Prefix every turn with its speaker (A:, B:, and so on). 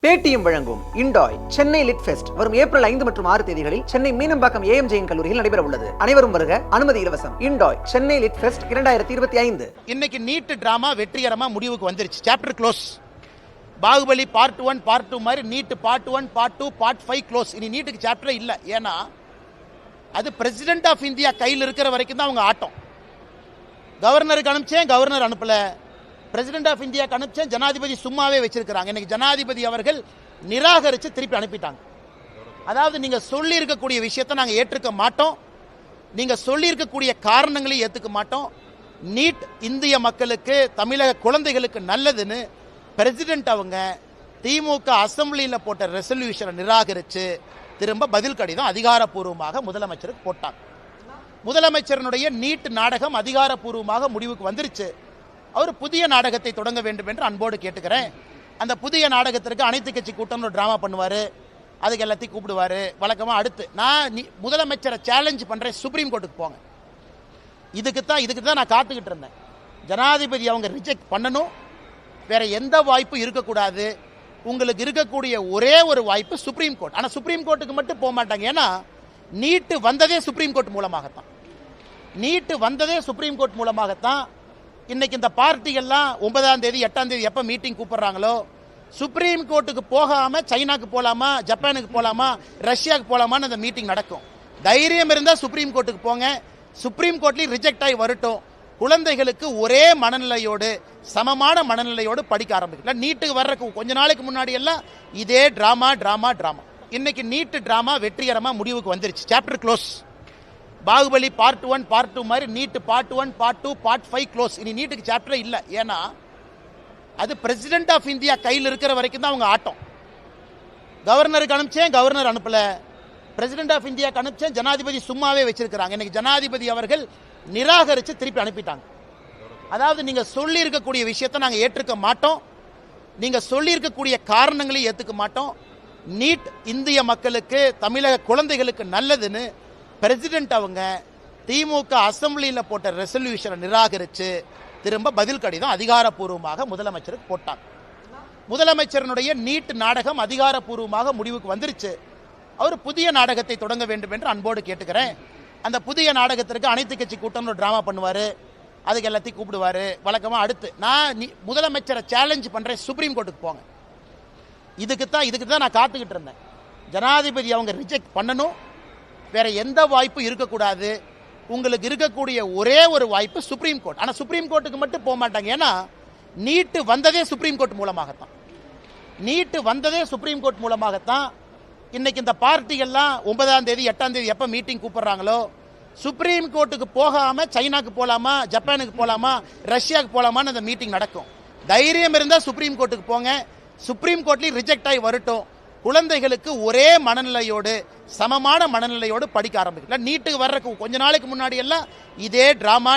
A: Paytm வழங்கும் இண்டாய் Chennai lit fest வரும் April 5 மற்றும் 6 தேதிகளில் சென்னை மீனம்பாக்கம் ஏஎம்ஜேஎன் கல்லூரியில் நடைபெற உள்ளது. அனைவரும் வருக, அனுமதி இலவசம். இண்டாய் சென்னை லிட் ஃபெஸ்ட் 2025.
B: இன்னைக்கு நீட் டிராமா வெற்றிகரமா முடிவுக்கு வந்துருச்சு. Chapter close. Baahubali part 1 part 2 மாதிரி NEET part 1 part 2 part 5 close. இனி நீட்டுக்கு சாப்டரே இல்ல. ஏன்னா அது பிரசிடென்ட் ஆஃப் இந்தியா கையில் இருக்கிற வரைக்கும் தான் அவங்க ஆட்டம். கவர்னருக்கு அனுப்பிச்சேன், கவர்னர் அனுப்பல. பிரசிடென்ட் ஆஃப் இந்தியா அனுப்பிச்சேன், ஜனாதிபதி சும்மாவே வச்சிருக்கிறாங்க. இன்னைக்கு ஜனாதிபதி அவர்கள் நிராகரித்து திருப்பி அனுப்பிட்டாங்க. அதாவது நீங்க சொல்லி இருக்கக்கூடிய விஷயத்தை நாங்கள் ஏற்றுக்க மாட்டோம், நீங்க சொல்லி இருக்கக்கூடிய காரணங்களையும் ஏற்றுக்க மாட்டோம். நீட் இந்திய மக்களுக்கு, தமிழக குழந்தைகளுக்கு நல்லதுன்னு பிரசிடென்ட் அவங்க திமுக அசம்பிளியில் போட்ட ரெசல்யூஷனை நிராகரித்து திரும்ப பதில் கடிதம் அதிகாரப்பூர்வமாக முதலமைச்சருக்கு போட்டாங்க. முதலமைச்சரனுடைய நீட் நாடகம் அதிகாரப்பூர்வமாக முடிவுக்கு வந்துருச்சு. அவர் புதிய நாடகத்தை தொடங்க வேண்டும் என்று அன்போடு கேட்டுக்கிறேன். அந்த புதிய நாடகத்திற்கு அனைத்து கட்சி கூட்டம் ஒரு டிராமா பண்ணுவார், அதுக்கு எல்லாத்தையும் கூப்பிடுவார். வழக்கமாக அடுத்து நான் முதலமைச்சரை சேலஞ்ச் பண்ணுறேன், சுப்ரீம் கோர்ட்டுக்கு போங்க. இதுக்கு தான் நான் காத்துக்கிட்டு இருந்தேன். ஜனாதிபதி அவங்க ரிஜெக்ட் பண்ணணும், வேற எந்த வாய்ப்பும் இருக்கக்கூடாது. உங்களுக்கு இருக்கக்கூடிய ஒரே ஒரு வாய்ப்பு சுப்ரீம் கோர்ட். ஆனால் சுப்ரீம் கோர்ட்டுக்கு மட்டும் போக மாட்டாங்க. ஏன்னா நீட்டு வந்ததே சுப்ரீம் கோர்ட் மூலமாகத்தான். நீட்டு வந்ததே சுப்ரீம் கோர்ட் மூலமாகத்தான். இன்னைக்கு இந்த பார்ட்டிகள்லாம் 9ஆம் தேதி 8ஆம் தேதி எப்போ மீட்டிங் கூப்பிடுறாங்களோ, சுப்ரீம் கோர்ட்டுக்கு போகாமல் சைனாக்கு போகலாமா, ஜப்பானுக்கு போகலாமா, ரஷ்யாவுக்கு போகலாமான்னு அந்த மீட்டிங் நடக்கும். தைரியம் இருந்தால் சுப்ரீம் கோர்ட்டுக்கு போங்க. சுப்ரீம் கோர்ட்லேயும் ரிஜெக்ட் ஆகி வரட்டும். குழந்தைகளுக்கு ஒரே மனநிலையோடு, சமமான மனநிலையோடு படிக்க ஆரம்பிக்கலாம். நீட்டுக்கு வர்றதுக்கு கொஞ்ச நாளைக்கு முன்னாடி எல்லாம் இதே டிராமா. இன்னைக்கு நீட்டு டிராமா வெற்றிகரமாக முடிவுக்கு வந்துருச்சு. Chapter close. Baahubali part 1 part 2 மாதிரி NEET part 1 part 2 part 5 close. இனி நீட்டுக்கு சாப்டரே இல்ல. ஏன்னா அது பிரசிடென்ட் ஆஃப் இந்தியா கையில் இருக்கிற வரைக்கும் தான் அவங்க ஆட்டம். கவர்னருக்கு அனுப்பிச்சேன், கவர்னர் அனுப்பல. பிரசிடென்ட் ஆஃப் இந்தியா அனுப்பிச்சேன், ஜனாதிபதி சும்மாவே வச்சிருக்கிறாங்க. இன்னைக்கு ஜனாதிபதி அவர்கள் நிராகரித்து திருப்பி அனுப்பிட்டாங்க. அதாவது நீங்க சொல்லி இருக்கக்கூடிய விஷயத்தை நாங்கள் ஏற்றுக்க மாட்டோம், நீங்க சொல்லி இருக்கக்கூடிய காரணங்களையும் ஏற்றுக்க மாட்டோம். நீட் இந்திய மக்களுக்கு, தமிழக குழந்தைகளுக்கு நல்லதுன்னு பிரசிடென்ட் அவங்க திமுக அசம்பிளியில் போட்ட ரெசல்யூஷனை நிராகரித்து திரும்ப பதில் கடிதம் அதிகாரப்பூர்வமாக முதலமைச்சருக்கு போட்டாங்க. முதலமைச்சரனுடைய நீட் நாடகம் அதிகாரப்பூர்வமாக முடிவுக்கு வந்துருச்சு. அவர் புதிய நாடகத்தை தொடங்க வேண்டும் என்று அன்போடு கேட்டுக்கிறேன். அந்த புதிய நாடகத்திற்கு அனைத்து கட்சி கூட்டம் ஒரு டிராமா பண்ணுவார், அதுக்கு எல்லாத்தையும் கூப்பிடுவார். வழக்கமாக அடுத்து நான் முதலமைச்சரை சேலஞ்ச் பண்ணுறேன், சுப்ரீம் கோர்ட்டுக்கு போங்க. இதுக்கு தான் நான் காத்துக்கிட்டு இருந்தேன். ஜனாதிபதி அவங்க ரிஜெக்ட் பண்ணணும், வேற எந்த வாய்ப்பும் இருக்கக்கூடாது. உங்களுக்கு இருக்கக்கூடிய ஒரே ஒரு வாய்ப்பு சுப்ரீம் கோர்ட். ஆனால் சுப்ரீம் கோர்ட்டுக்கு மட்டும் போக மாட்டாங்க. ஏன்னா நீட்டு வந்ததே சுப்ரீம் கோர்ட் மூலமாகத்தான். இன்னைக்கு இந்த பார்ட்டிகள்லாம் 9ஆம் தேதி 8ஆம் தேதி எப்போ மீட்டிங் கூப்பிடுறாங்களோ, சுப்ரீம் கோர்ட்டுக்கு போகாமல் சைனாக்கு போகலாமா, ஜப்பானுக்கு போகலாமா, ரஷ்யாவுக்கு போகலாமான்னு அந்த மீட்டிங் நடக்கும். தைரியம் இருந்தால் சுப்ரீம் கோர்ட்டுக்கு போங்க. சுப்ரீம் கோர்ட்லேயும் ரிஜெக்ட் ஆகி வரட்டும். குழந்தைகளுக்கு ஒரே மனநிலையோடு, சமமான மனநிலையோடு படிக்க ஆரம்பிக்கலாம். நீட்டுக்கு வர்றதுக்கு கொஞ்ச நாளைக்கு முன்னாடி எல்லாம் இதே டிராமா.